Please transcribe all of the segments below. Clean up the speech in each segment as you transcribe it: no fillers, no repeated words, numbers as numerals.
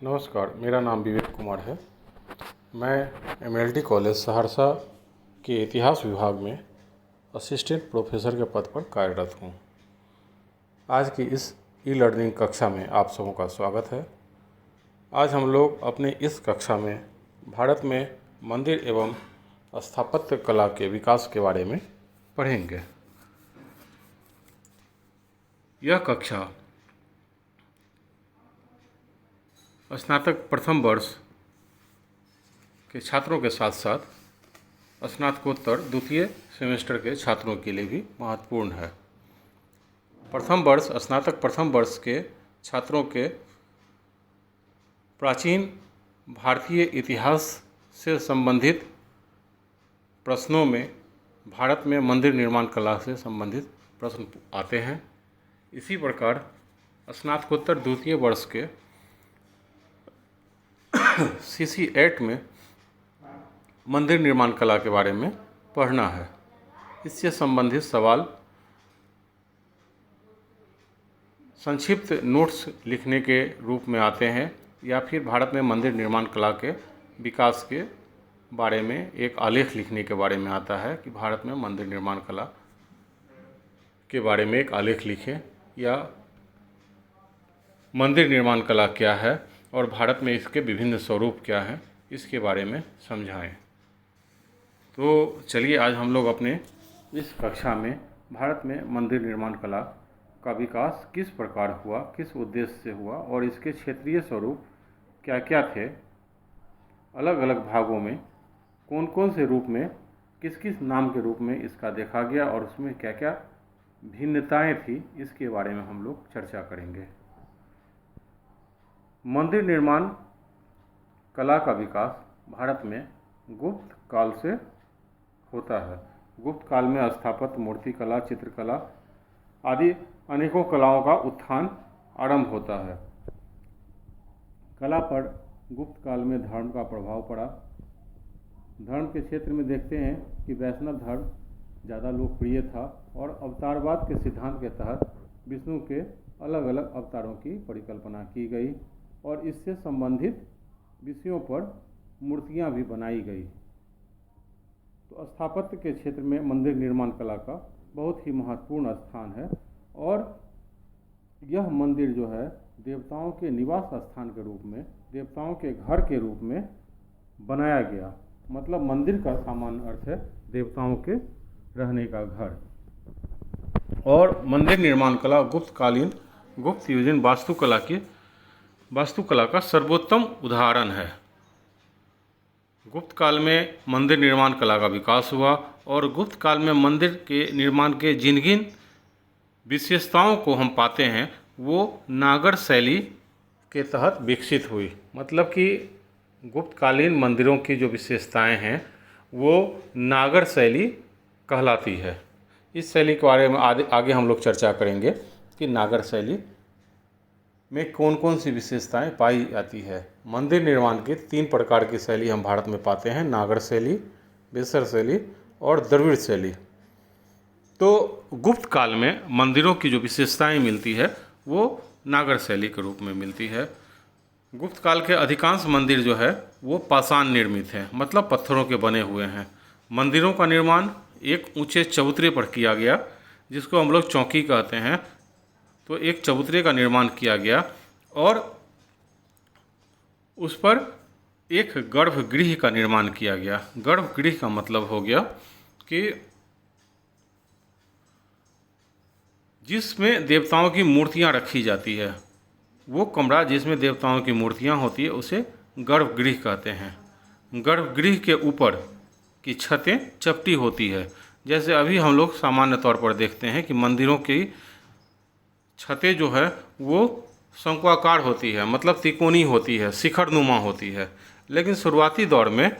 नमस्कार, मेरा नाम विवेक कुमार है। मैं एमएलटी कॉलेज सहरसा के इतिहास विभाग में असिस्टेंट प्रोफेसर के पद पर कार्यरत हूँ। आज की इस ई लर्निंग कक्षा में आप सबों का स्वागत है। आज हम लोग अपने इस कक्षा में भारत में मंदिर एवं स्थापत्य कला के विकास के बारे में पढ़ेंगे। यह कक्षा स्नातक प्रथम वर्ष के छात्रों के साथ साथ स्नातकोत्तर द्वितीय सेमेस्टर के छात्रों के लिए भी महत्वपूर्ण है। स्नातक प्रथम वर्ष के छात्रों के प्राचीन भारतीय इतिहास से संबंधित प्रश्नों में भारत में मंदिर निर्माण कला से संबंधित प्रश्न आते हैं। इसी प्रकार स्नातकोत्तर द्वितीय वर्ष के CC 8 में मंदिर निर्माण कला के बारे में पढ़ना है। इससे संबंधित सवाल संक्षिप्त नोट्स लिखने के रूप में आते हैं या फिर भारत में मंदिर निर्माण कला के विकास के बारे में एक आलेख लिखने के बारे में आता है कि भारत में मंदिर निर्माण कला के बारे में एक आलेख लिखें या मंदिर निर्माण कला क्या है और भारत में इसके विभिन्न स्वरूप क्या हैं, इसके बारे में समझाएं। तो चलिए आज हम लोग अपने इस कक्षा में भारत में मंदिर निर्माण कला का विकास किस प्रकार हुआ, किस उद्देश्य से हुआ और इसके क्षेत्रीय स्वरूप क्या क्या थे, अलग अलग भागों में कौन कौन से रूप में किस किस नाम के रूप में इसका देखा गया और उसमें क्या क्या भिन्नताएं थी, इसके बारे में हम लोग चर्चा करेंगे। मंदिर निर्माण कला का विकास भारत में गुप्त काल से होता है। गुप्त काल में स्थापत्य, मूर्ति कला, चित्रकला आदि अनेकों कलाओं का उत्थान आरंभ होता है। कला पर गुप्त काल में धर्म का प्रभाव पड़ा। धर्म के क्षेत्र में देखते हैं कि वैष्णव धर्म ज़्यादा लोकप्रिय था और अवतारवाद के सिद्धांत के तहत विष्णु के अलग अलग अवतारों की परिकल्पना की गई और इससे संबंधित विषयों पर मूर्तियां भी बनाई गई। तो स्थापत्य के क्षेत्र में मंदिर निर्माण कला का बहुत ही महत्वपूर्ण स्थान है और यह मंदिर जो है देवताओं के निवास स्थान के रूप में, देवताओं के घर के रूप में बनाया गया। मतलब मंदिर का सामान्य अर्थ है देवताओं के रहने का घर। और मंदिर निर्माण कला गुप्त युगीन वास्तुकला का सर्वोत्तम उदाहरण है। गुप्त काल में मंदिर निर्माण कला का विकास हुआ और गुप्त काल में मंदिर के निर्माण के जिन विशेषताओं को हम पाते हैं वो नागर शैली के तहत विकसित हुई। मतलब कि गुप्तकालीन मंदिरों की जो विशेषताएं हैं वो नागर शैली कहलाती है। इस शैली के बारे में आगे हम लोग चर्चा करेंगे कि नागर शैली में कौन कौन सी विशेषताएं पाई जाती है। मंदिर निर्माण के 3 प्रकार की शैली हम भारत में पाते हैं, नागर शैली, बेसर शैली और द्रविड़ शैली। तो गुप्त काल में मंदिरों की जो विशेषताएं मिलती है वो नागर शैली के रूप में मिलती है। गुप्त काल के अधिकांश मंदिर जो है वो पाषाण निर्मित हैं, मतलब पत्थरों के बने हुए हैं। मंदिरों का निर्माण एक ऊंचे चबूतरे पर किया गया जिसको हम लोग चौकी कहते हैं। तो एक चबूतरे का निर्माण किया गया और उस पर एक गर्भगृह का निर्माण किया गया। गर्भगृह का मतलब हो गया कि जिसमें देवताओं की मूर्तियां रखी जाती है, वो कमरा जिसमें देवताओं की मूर्तियां होती है उसे गर्भगृह कहते हैं। गर्भगृह के ऊपर की छतें चपटी होती है। जैसे अभी हम लोग सामान्य तौर पर देखते हैं कि मंदिरों की छतें जो है वो शंक्वाकार होती है, मतलब त्रिकोणी होती है, शिखरनुमा होती है। लेकिन शुरुआती दौर में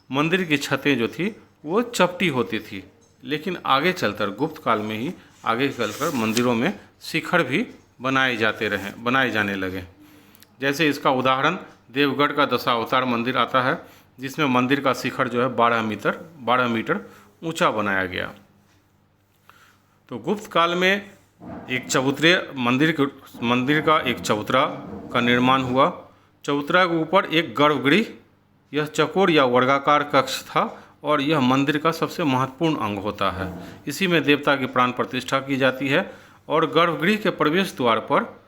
मंदिर की छतें जो थी वो चपटी होती थी, लेकिन आगे चलकर गुप्त काल में ही आगे चलकर मंदिरों में शिखर भी बनाए जाने लगे। जैसे इसका उदाहरण देवगढ़ का दशावतार मंदिर आता है जिसमें मंदिर का शिखर जो है 12 मीटर ऊंचा बनाया गया। तो गुप्त काल में एक चबूतरे मंदिर का एक चबूतरा का निर्माण हुआ। चबूतरा के ऊपर एक गर्भगृह, यह चौकोर या वर्गाकार कक्ष था और यह मंदिर का सबसे महत्वपूर्ण अंग होता है। इसी में देवता की प्राण प्रतिष्ठा की जाती है और गर्भगृह के प्रवेश द्वार पर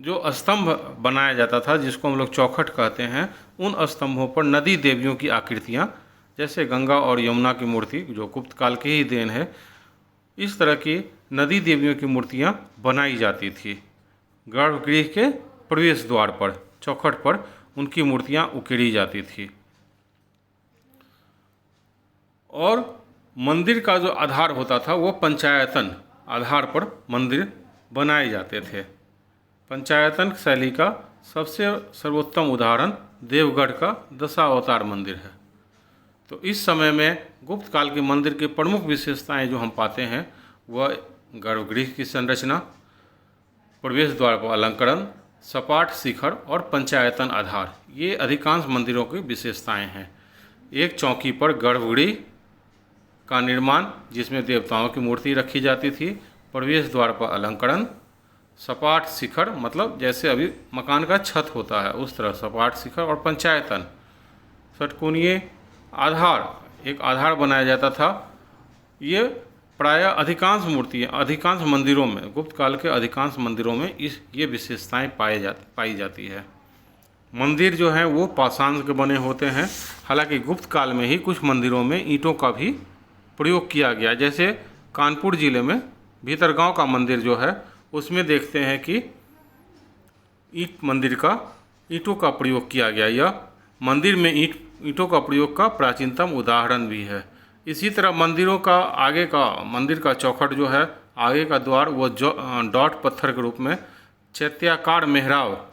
जो स्तंभ बनाया जाता था, जिसको हम लोग चौखट कहते हैं, उन स्तंभों पर नदी देवियों की आकृतियाँ, जैसे गंगा और यमुना की मूर्ति जो गुप्त काल की ही देन है, इस तरह की नदी देवियों की मूर्तियाँ बनाई जाती थी। गर्भगृह के प्रवेश द्वार पर चौखट पर उनकी मूर्तियाँ उकेरी जाती थी। और मंदिर का जो आधार होता था वो पंचायतन आधार पर मंदिर बनाए जाते थे। पंचायतन शैली का सबसे सर्वोत्तम उदाहरण देवगढ़ का दशावतार मंदिर है। तो इस समय में गुप्त काल के मंदिर की प्रमुख विशेषताएं जो हम पाते हैं वह गर्भगृह की संरचना, प्रवेश द्वार पर अलंकरण, सपाट शिखर और पंचायतन आधार, ये अधिकांश मंदिरों की विशेषताएं हैं। एक चौकी पर गर्भगृह का निर्माण जिसमें देवताओं की मूर्ति रखी जाती थी, प्रवेश द्वार पर अलंकरण, सपाट शिखर मतलब जैसे अभी मकान का छत होता है उस तरह सपाट शिखर, और पंचायतन षटकोणीय आधार, एक आधार बनाया जाता था। ये प्रायः अधिकांश मंदिरों में, गुप्त काल के अधिकांश मंदिरों में ये विशेषताएं पाई जाती है। मंदिर जो हैं वो पाषाण के बने होते हैं। हालांकि गुप्त काल में ही कुछ मंदिरों में ईंटों का भी प्रयोग किया गया। जैसे कानपुर जिले में भीतरगांव का मंदिर जो है उसमें देखते हैं कि ईंटों का प्रयोग किया गया। यह मंदिर में ईंटों का प्रयोग का प्राचीनतम उदाहरण भी है। इसी तरह मंदिर का चौखट जो है, आगे का द्वार, वो डॉट पत्थर के रूप में चैत्याकार मेहराब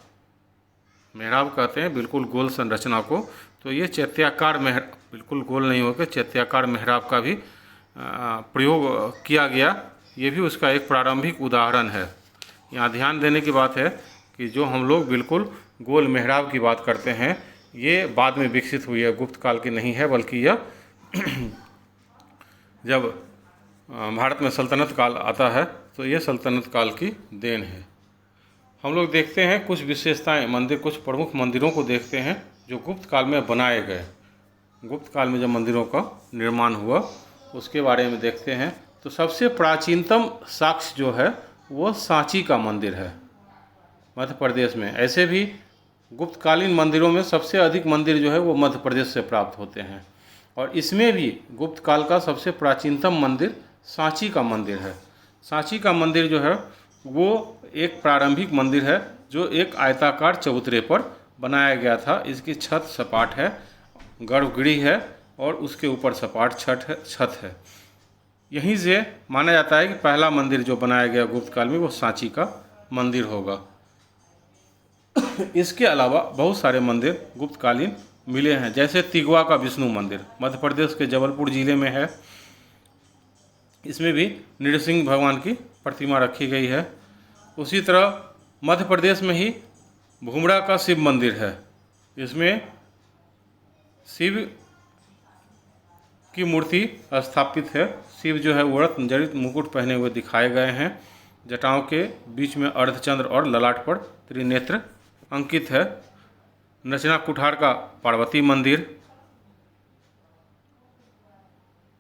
कहते हैं बिल्कुल गोल संरचना को। तो ये चैत्याकार बिल्कुल गोल नहीं होकर चैत्याकार मेहराब का भी प्रयोग किया गया। ये भी उसका एक प्रारंभिक उदाहरण है। यहाँ ध्यान देने की बात है कि जो हम लोग बिल्कुल गोल मेहराब की बात करते हैं ये बाद में विकसित हुई है, गुप्त काल की नहीं है, बल्कि यह जब भारत में सल्तनत काल आता है तो ये सल्तनत काल की देन है। हम लोग देखते हैं कुछ विशेषताएं कुछ प्रमुख मंदिरों को देखते हैं जो गुप्त काल में बनाए गए। गुप्त काल में जब मंदिरों का निर्माण हुआ उसके बारे में देखते हैं। तो सबसे प्राचीनतम साक्ष्य जो है वो सांची का मंदिर है मध्य प्रदेश में। ऐसे भी गुप्तकालीन मंदिरों में सबसे अधिक मंदिर जो है वो मध्य प्रदेश से प्राप्त होते हैं, और इसमें भी गुप्त काल का सबसे प्राचीनतम मंदिर सांची का मंदिर है। सांची का मंदिर जो है वो एक प्रारंभिक मंदिर है जो एक आयताकार चबूतरे पर बनाया गया था। इसकी छत सपाट है, गर्भगृह है और उसके ऊपर सपाट छत है। यहीं से माना जाता है कि पहला मंदिर जो बनाया गया गुप्त काल में वो सांची का मंदिर होगा। इसके अलावा बहुत सारे मंदिर गुप्तकालीन मिले हैं, जैसे तिगवा का विष्णु मंदिर मध्य प्रदेश के जबलपुर जिले में है। इसमें भी नृसिंह भगवान की प्रतिमा रखी गई है। उसी तरह मध्य प्रदेश में ही भूमड़ा का शिव मंदिर है। इसमें शिव की मूर्ति स्थापित है। शिव जो है वो रत्न जड़ित मुकुट पहने हुए दिखाए गए हैं। जटाओं के बीच में अर्धचंद्र और ललाट पर त्रिनेत्र अंकित है। नचना कुठार का पार्वती मंदिर।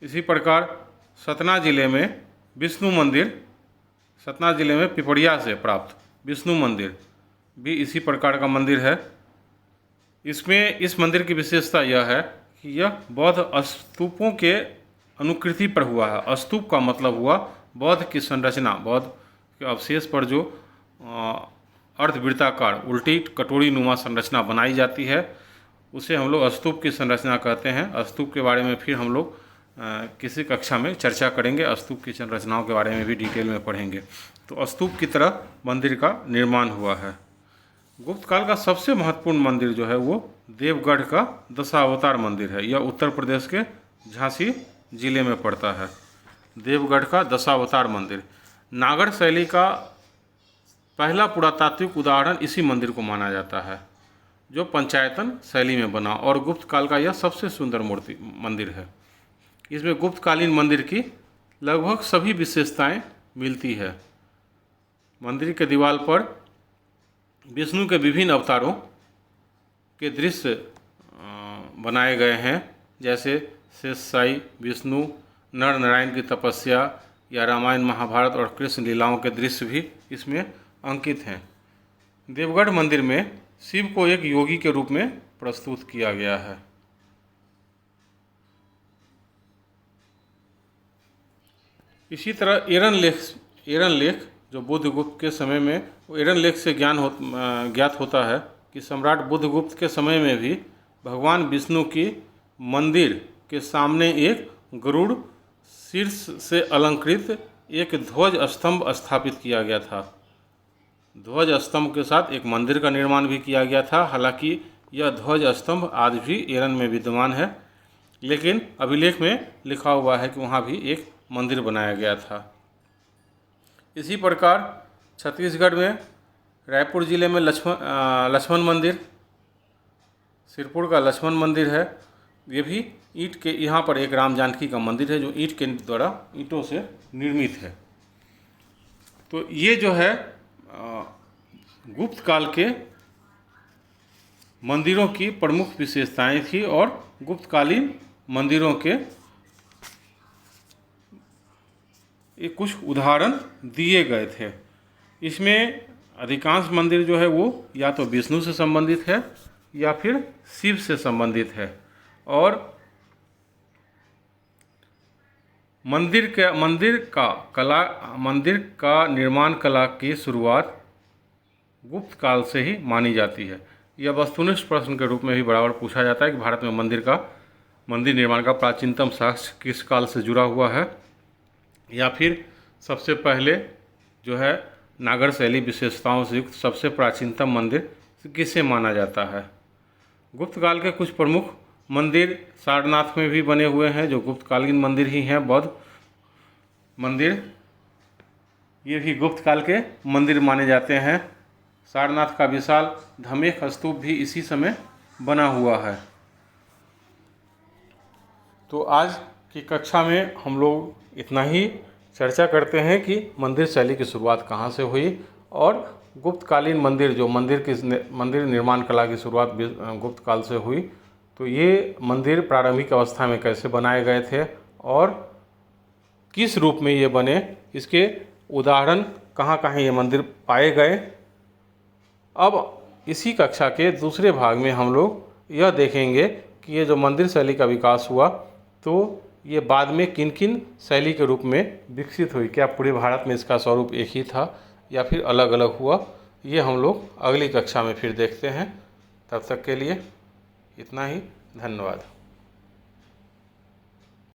इसी प्रकार सतना जिले में विष्णु मंदिर, सतना जिले में पिपरिया से प्राप्त विष्णु मंदिर भी इसी प्रकार का मंदिर है। इस मंदिर की विशेषता यह है कि यह बौद्ध स्तूपों के अनुकृति पर हुआ है। स्तूप का मतलब हुआ बौद्ध की संरचना, बौद्ध के अवशेष पर जो अर्धवृत्ताकार उल्टी कटोरी नुमा संरचना बनाई जाती है उसे हम लोग स्तूप की संरचना कहते हैं। स्तूप के बारे में फिर हम लोग किसी कक्षा में चर्चा करेंगे। स्तूप की संरचनाओं के बारे में भी डिटेल में पढ़ेंगे। तो स्तूप की तरह मंदिर का निर्माण हुआ है। गुप्त काल का सबसे महत्वपूर्ण मंदिर जो है वो देवगढ़ का दशावतार मंदिर है। यह उत्तर प्रदेश के झांसी जिले में पड़ता है। देवगढ़ का दशावतार मंदिर नागर शैली का पहला पुरातात्विक उदाहरण इसी मंदिर को माना जाता है, जो पंचायतन शैली में बना और गुप्त काल का यह सबसे सुंदर मंदिर है। इसमें गुप्तकालीन मंदिर की लगभग सभी विशेषताएं मिलती है। मंदिर के दीवार पर विष्णु के विभिन्न अवतारों के दृश्य बनाए गए हैं, जैसे शेषशायी विष्णु, नर नारायण की तपस्या या रामायण महाभारत और कृष्ण लीलाओं के दृश्य भी इसमें अंकित हैं। देवगढ़ मंदिर में शिव को एक योगी के रूप में प्रस्तुत किया गया है। इसी तरह एरन लेख जो बुद्धगुप्त के समय में, वो एरन लेख से ज्ञात होता है कि सम्राट बुद्धगुप्त के समय में भी भगवान विष्णु की मंदिर के सामने एक गरुड़ शीर्ष से अलंकृत एक ध्वज स्तंभ स्थापित किया गया था। ध्वज स्तंभ के साथ एक मंदिर का निर्माण भी किया गया था। हालांकि यह ध्वज स्तंभ आज भी एरन में विद्यमान है, लेकिन अभिलेख में लिखा हुआ है कि वहाँ भी एक मंदिर बनाया गया था। इसी प्रकार छत्तीसगढ़ में रायपुर ज़िले में लक्ष्मण मंदिर, सिरपुर का लक्ष्मण मंदिर है। ये भी ईंट के, यहाँ पर एक राम जानकी का मंदिर है जो ईंट के द्वारा, ईंटों से निर्मित है। तो ये जो है गुप्त काल के मंदिरों की प्रमुख विशेषताएं थी और गुप्तकालीन मंदिरों के कुछ उदाहरण दिए गए थे। इसमें अधिकांश मंदिर जो है वो या तो विष्णु से संबंधित है या फिर शिव से संबंधित है। और मंदिर का निर्माण कला की शुरुआत गुप्त काल से ही मानी जाती है। यह वस्तुनिष्ठ प्रश्न के रूप में भी बराबर पूछा जाता है कि भारत में मंदिर निर्माण का प्राचीनतम साक्ष्य किस काल से जुड़ा हुआ है, या फिर सबसे पहले जो है नागर शैली विशेषताओं से युक्त सबसे प्राचीनतम मंदिर किसे माना जाता है। गुप्त काल के कुछ प्रमुख मंदिर सारनाथ में भी बने हुए हैं जो गुप्तकालीन मंदिर ही हैं। बौद्ध मंदिर ये भी गुप्त काल के मंदिर माने जाते हैं। सारनाथ का विशाल धमेख स्तूप भी इसी समय बना हुआ है। तो आज की कक्षा में हम लोग इतना ही चर्चा करते हैं कि मंदिर शैली की शुरुआत कहाँ से हुई और गुप्तकालीन मंदिर जो मंदिर निर्माण कला की शुरुआत गुप्त काल से हुई। तो ये मंदिर प्रारंभिक अवस्था में कैसे बनाए गए थे और किस रूप में ये बने, इसके उदाहरण कहाँ कहाँ ये मंदिर पाए गए। अब इसी कक्षा के दूसरे भाग में हम लोग यह देखेंगे कि ये जो मंदिर शैली का विकास हुआ तो ये बाद में किन किन शैली के रूप में विकसित हुई। क्या पूरे भारत में इसका स्वरूप एक ही था या फिर अलग अलग हुआ, ये हम लोग अगली कक्षा में फिर देखते हैं। तब तक के लिए इतना ही, धन्यवाद।